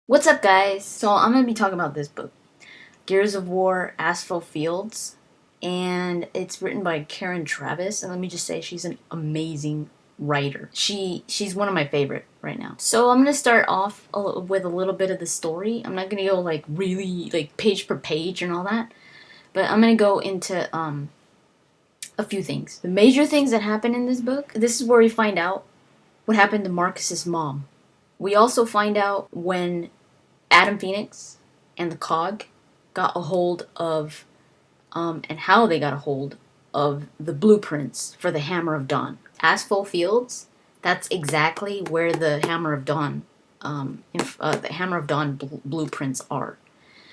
What's up, guys? So I'm gonna be talking about this book, Gears of War, Aspho Fields, and it's written by Karen Travis. And let me just say, she's an amazing writer. She's one of my favorite right now. So I'm gonna start off with a little bit of the story. I'm not gonna go like really like page per page and all that, but I'm gonna go into a few things. The major things that happen in this book. This is where we find out what happened to Marcus's mom. We also find out when Adam Phoenix and the Cog got a hold of, and how they got a hold of the blueprints for the Hammer of Dawn. Aspho Fields, that's exactly where the Hammer of Dawn, the Hammer of Dawn blueprints are.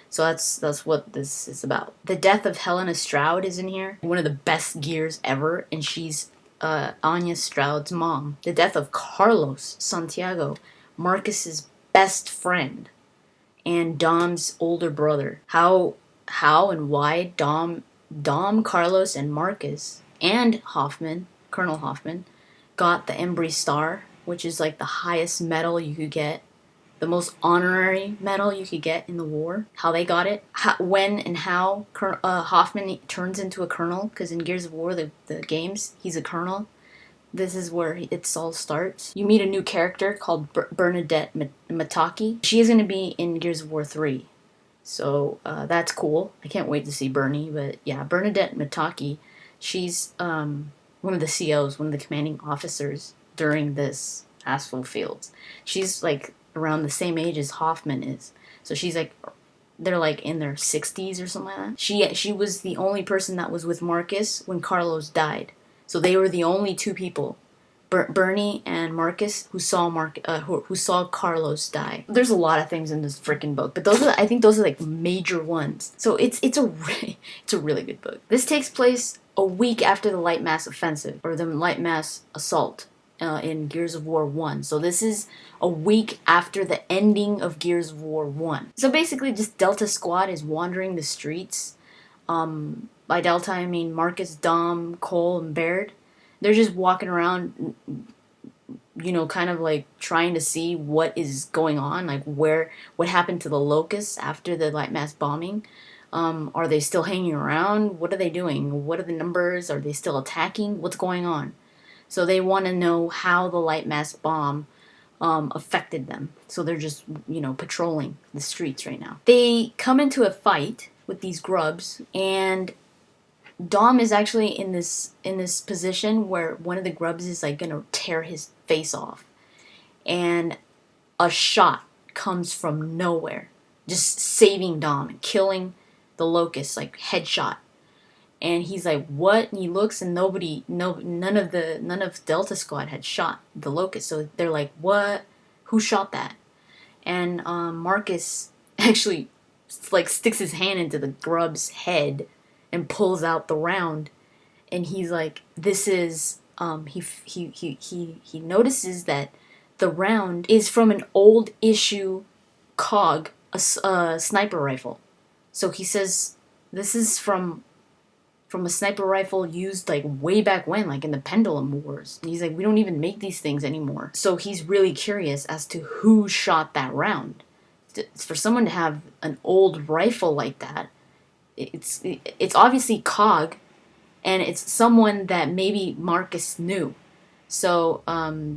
So that's what this is about. The death of Helena Stroud is in here. One of the best gears ever, and she's Anya Stroud's mom. The death of Carlos Santiago, Marcus's best friend, and Dom's older brother. How and why Dom, Carlos, and Marcus and Hoffman, Colonel Hoffman, got the Embry Star, which is like the highest medal you could get, the most honorary medal you could get in the war. How they got it, when and how Hoffman turns into a colonel, because in Gears of War, the games, he's a colonel. This is where it all starts. You meet a new character called Bernadette Mataki. She is going to be in Gears of War 3. So that's cool. I can't wait to see Bernie. But yeah, Bernadette Mataki, she's one of the COs, one of the commanding officers during this Aspho Fields. She's like around the same age as Hoffman is. So she's like, they're like in their 60s or something like that. She was the only person that was with Marcus when Carlos died. So they were the only two people, Bernie and Marcus, who saw who saw Carlos die. There's a lot of things in this freaking book, but I think those are like major ones. So it's a really good book. This takes place a week after the Lightmass offensive, or the Lightmass assault, in Gears of War 1. So this is a week after the ending of Gears of War 1. So basically, just Delta Squad is wandering the streets. By Delta, I mean Marcus, Dom, Cole, and Baird. They're just walking around, kind of like trying to see what is going on, like what happened to the Locusts after the Lightmass bombing. Are they still hanging around? What are they doing? What are the numbers? Are they still attacking? What's going on? So they want to know how the Lightmass bomb affected them. So they're just, patrolling the streets right now. They come into a fight with these grubs, and Dom is actually in this position where one of the grubs is like gonna tear his face off, and a shot comes from nowhere, just saving Dom and killing the locust, like headshot. And he's like, "What?" And he looks, and none of Delta Squad had shot the locust. So they're like, "What? Who shot that?" And Marcus actually like sticks his hand into the grub's head and pulls out the round, and he's like, "This is." He notices that the round is from an old issue cog, a sniper rifle. So he says, "This is from a sniper rifle used like way back when, like in the Pendulum Wars." And he's like, "We don't even make these things anymore." So he's really curious as to who shot that round. For someone to have an old rifle like that, it's obviously Cog, and it's someone that maybe Marcus knew. So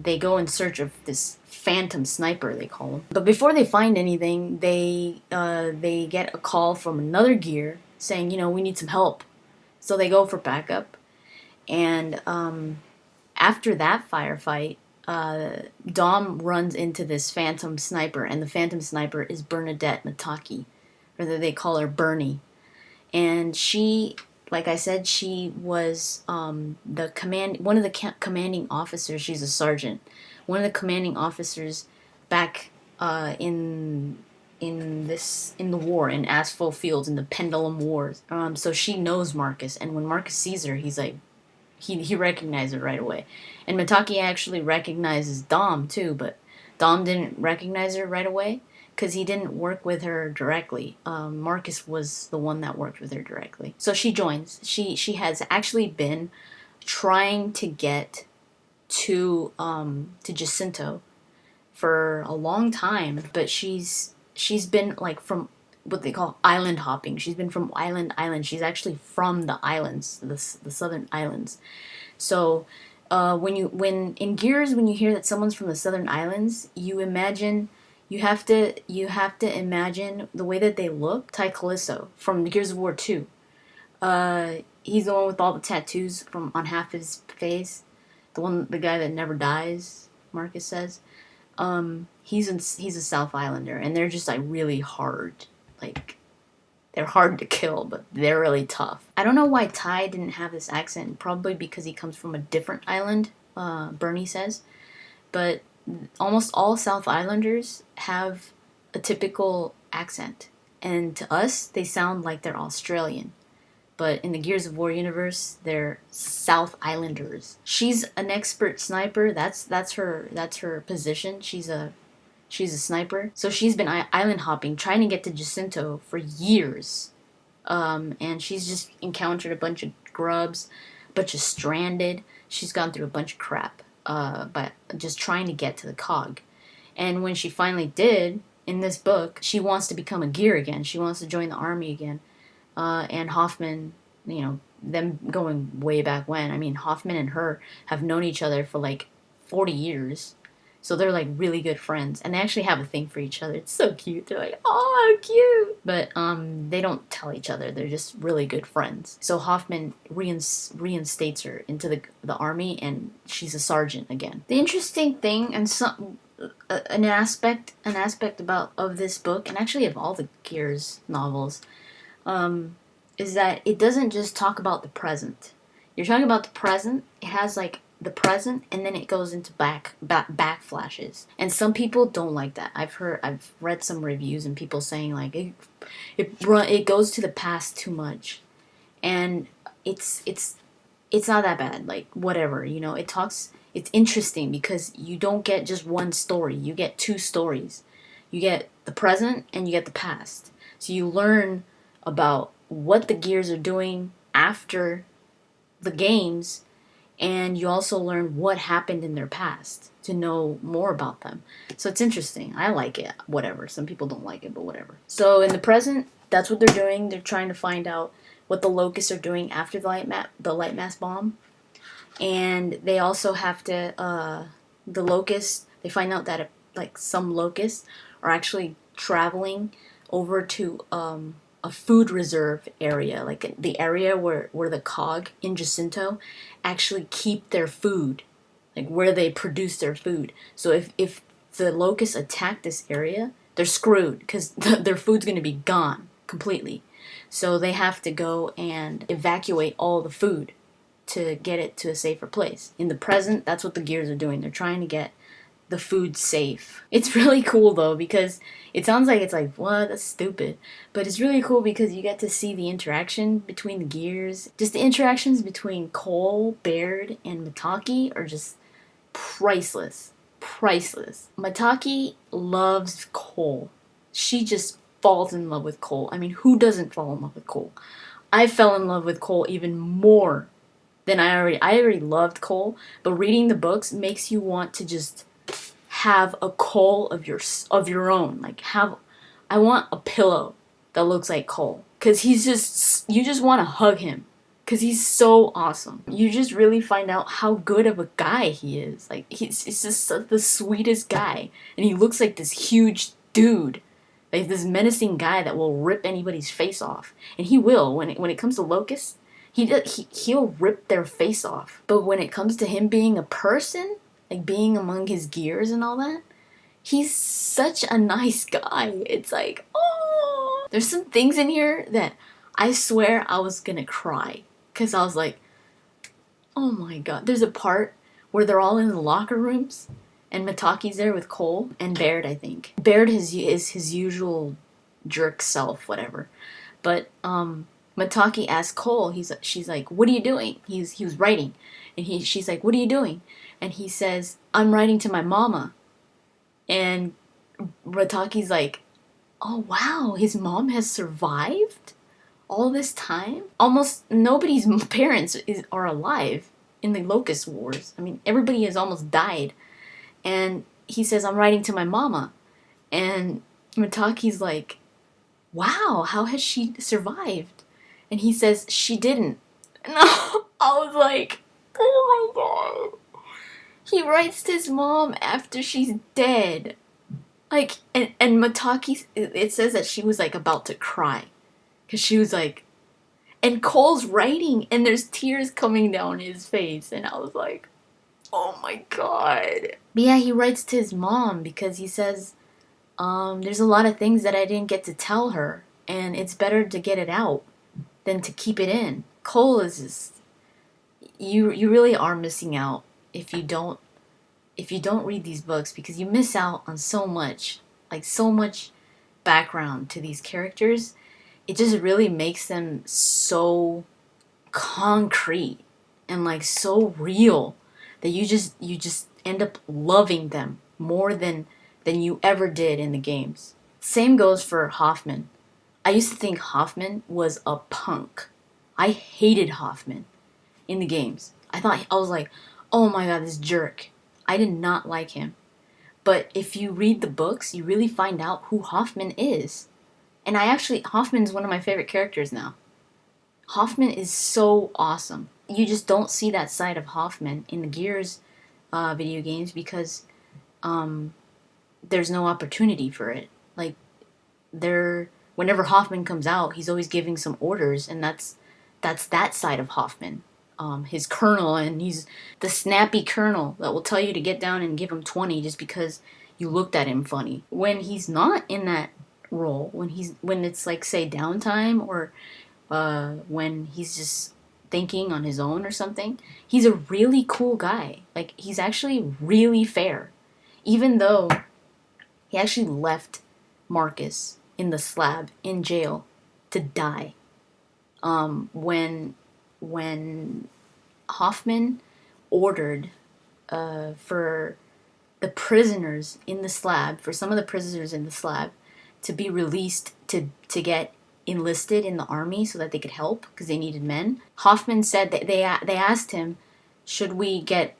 they go in search of this phantom sniper, they call him. But before they find anything, they get a call from another gear saying, "We need some help." So they go for backup, and after that firefight, Dom runs into this phantom sniper, and the phantom sniper is Bernadette Mataki, or they call her Bernie. And she, like I said, she was one of the commanding officers. She's a sergeant. One of the commanding officers back in the war in Aspho Fields, in the Pendulum Wars. So she knows Marcus, and when Marcus sees her, he's like, he recognizes her right away. And Mataki actually recognizes Dom too, but Dom didn't recognize her right away because he didn't work with her directly. Marcus was the one that worked with her directly. So she joins. She has actually been trying to get to Jacinto for a long time, but she's she's been like from what they call island hopping. She's been from island to island. She's actually from the islands, the southern islands. So when in Gears, when you hear that someone's from the southern islands, you have to imagine the way that they look. Ty Callisto from the Gears of War 2. He's the one with all the tattoos from on half his face. The guy that never dies, Marcus says. He's a South Islander, and they're just like really hard. Like, they're hard to kill, but they're really tough. I don't know why Ty didn't have this accent. Probably because he comes from a different island. Bernie says, but almost all South Islanders have a typical accent, and to us, they sound like they're Australian. But in the Gears of War universe, they're South Islanders. She's an expert sniper. That's her position. She's a sniper. So she's been island hopping, trying to get to Jacinto for years. And she's just encountered a bunch of grubs, a bunch of stranded. She's gone through a bunch of crap, by just trying to get to the cog. And when she finally did, in this book, she wants to become a gear again. She wants to join the army again. And Hoffman, them going way back when. I mean, Hoffman and her have known each other for like 40 years. So they're like really good friends. And they actually have a thing for each other. It's so cute. They're like, oh, how cute. But they don't tell each other. They're just really good friends. So Hoffman reinstates her into the army, and she's a sergeant again. The interesting thing, and an aspect of this book, and actually of all the Gears novels, is that it doesn't just talk about the present. You're talking about the present. It has like the present, and then it goes into back flashes. And some people don't like that. I've read some reviews and people saying like it goes to the past too much, and it's not that bad. Like, whatever, It's interesting because you don't get just one story. You get two stories. You get the present and you get the past. So you learn about what the Gears are doing after the games, and you also learn what happened in their past to know more about them. So it's interesting. I like it. Whatever. Some people don't like it, but whatever. So in the present, that's what they're doing. They're trying to find out what the locusts are doing after the lightmass bomb. And they also have to, the locusts, they find out that some locusts are actually traveling over to a food reserve area, like the area where the cog in Jacinto actually keep their food, like where they produce their food. So if the locusts attack this area, they're screwed because their food's going to be gone completely. So they have to go and evacuate all the food to get it to a safer place. In the present, that's what the Gears are doing. They're trying to get the food safe. It's really cool though, because it sounds like it's like, what, that's stupid. But it's really cool because you get to see the interaction between the Gears. Just the interactions between Cole, Baird, and Mitaki are just priceless. Priceless. Mitaki loves Cole. She just falls in love with Cole. I mean, who doesn't fall in love with Cole? I fell in love with Cole even more than I already loved Cole, but reading the books makes you want to just have a Cole of your own. Like, I want a pillow that looks like Cole, cuz you just want to hug him cuz he's so awesome. You just really find out how good of a guy he is. Like, he's just the sweetest guy, and he looks like this huge dude. Like this menacing guy that will rip anybody's face off. And he will when it comes to locusts. He'll rip their face off. But when it comes to him being a person, like being among his Gears and all that, he's such a nice guy. It's like, oh. There's some things in here that I swear I was gonna cry. Because I was like, oh my god. There's a part where they're all in the locker rooms, and Mitaki's there with Cole and Baird, I think. Baird is his usual jerk self, whatever. But Mitaki asks Cole, she's like, what are you doing? He was writing. And she's like, what are you doing? And he says, I'm writing to my mama. And Mitaki's like, oh wow, his mom has survived all this time? Almost nobody's parents are alive in the Locust Wars. I mean, everybody has almost died. And he says, I'm writing to my mama. And Mitaki's like, wow, how has she survived? And he says, she didn't. And I was like, oh my god. He writes to his mom after she's dead. Like, and Mitaki, it says that she was like about to cry. Because she was like, and Cole's writing and there's tears coming down his face. And I was like, oh my god. But yeah, he writes to his mom because he says, there's a lot of things that I didn't get to tell her. And it's better to get it out than to keep it in. Cole is just, you really are missing out if you don't read these books, because you miss out on so much, like so much background to these characters. It just really makes them so concrete and like so real that you just end up loving them more than you ever did in the games. Same goes for Hoffman. I used to think Hoffman was a punk. I hated Hoffman in the games. I was like, oh my god, this jerk. I did not like him. But if you read the books, you really find out who Hoffman is. And Hoffman's one of my favorite characters now. Hoffman is so awesome. You just don't see that side of Hoffman in the Gears video games because there's no opportunity for it. Like, whenever Hoffman comes out, he's always giving some orders, and that's that side of Hoffman. His colonel, and he's the snappy colonel that will tell you to get down and give him 20 just because you looked at him funny. When he's not in that role, when it's like, say, downtime, or when he's just thinking on his own or something, he's a really cool guy. Like, he's actually really fair. Even though he actually left Marcus in the slab in jail to die. When Hoffman ordered for the prisoners in the slab, for some of the prisoners in the slab to be released to get enlisted in the army so that they could help because they needed men, Hoffman said that they asked him, should we get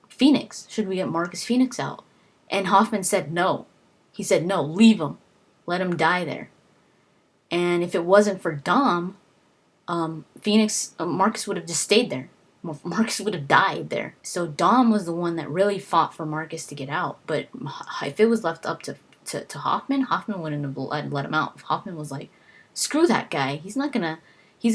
Phoenix? Should we get Marcus Phoenix out? And Hoffman said no. He said, no, leave him. Let him die there. And if it wasn't for Dom, Marcus would have just stayed there. Marcus would have died there. So Dom was the one that really fought for Marcus to get out. But if it was left up to Hoffman, Hoffman wouldn't have let him out. Hoffman was like, screw that guy. He's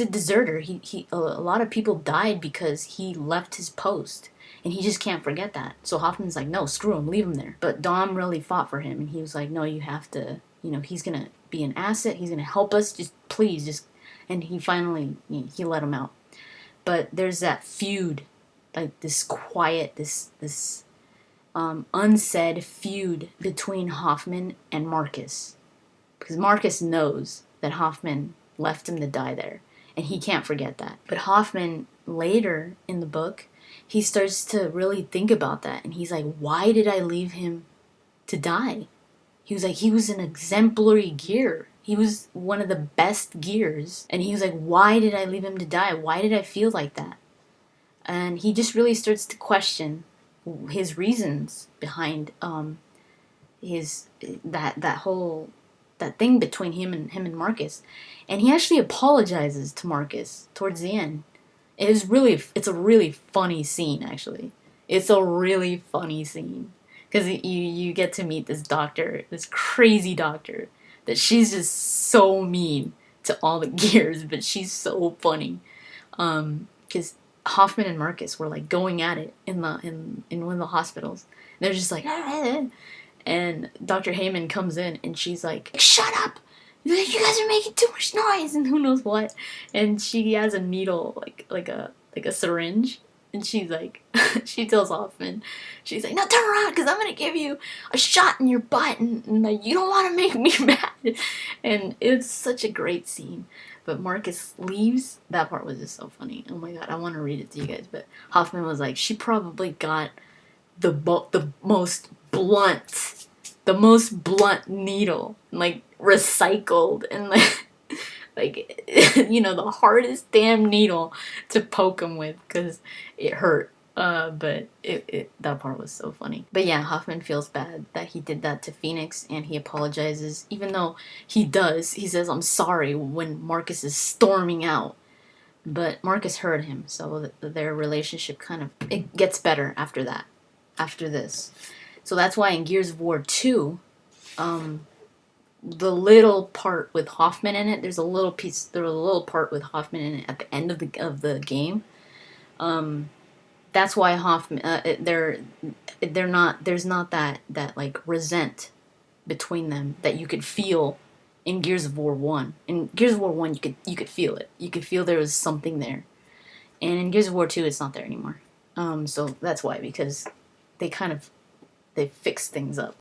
a deserter. A lot of people died because he left his post. And he just can't forget that. So Hoffman's like, no, screw him, leave him there. But Dom really fought for him. And he was like, no, you have to, he's going to be an asset. He's going to help us. Please. And he finally, he let him out. But there's that feud, like this quiet, this unsaid feud between Hoffman and Marcus. Because Marcus knows that Hoffman left him to die there. And he can't forget that. But Hoffman, later in the book, he starts to really think about that. And he's like, why did I leave him to die? He was like, he was an exemplary gear. He was one of the best gears. And he was like, why did I leave him to die? Why did I feel like that? And he just really starts to question his reasons behind that thing between him and Marcus. And he actually apologizes to Marcus towards the end. It's a really funny scene, actually. It's a really funny scene. Because you get to meet this doctor, this crazy doctor, that she's just so mean to all the gears, but she's so funny. Because Hoffman and Marcus were like going at it in one of the hospitals. And they're just like, ah. And Dr. Heyman comes in and she's like, shut up! You guys are making too much noise, and who knows what. And she has a needle, like a syringe, and she's like, she tells Hoffman, she's like, no, turn around, because I'm gonna give you a shot in your butt, and like, you don't want to make me mad. And it's such a great scene. But Marcus leaves. That part was just so funny. Oh my god, I want to read it to you guys. But Hoffman was like, she probably got the most blunt needle, like recycled, and like the hardest damn needle to poke him with because it hurt. But that part was so funny. But yeah, Hoffman feels bad that he did that to Phoenix, and he apologizes. Even though he does, he says, "I'm sorry," when Marcus is storming out. But Marcus heard him, so their relationship kind of, it gets better after that, after this. So that's why in Gears of War 2, the little part with Hoffman in it, there's a little part with Hoffman in it at the end of the game. That's why Hoffman, they're not, there's not that like resent between them that you could feel in Gears of War 1. In Gears of War 1, you could feel it. You could feel there was something there. And in Gears of War 2, it's not there anymore. So that's why, because they fixed things up.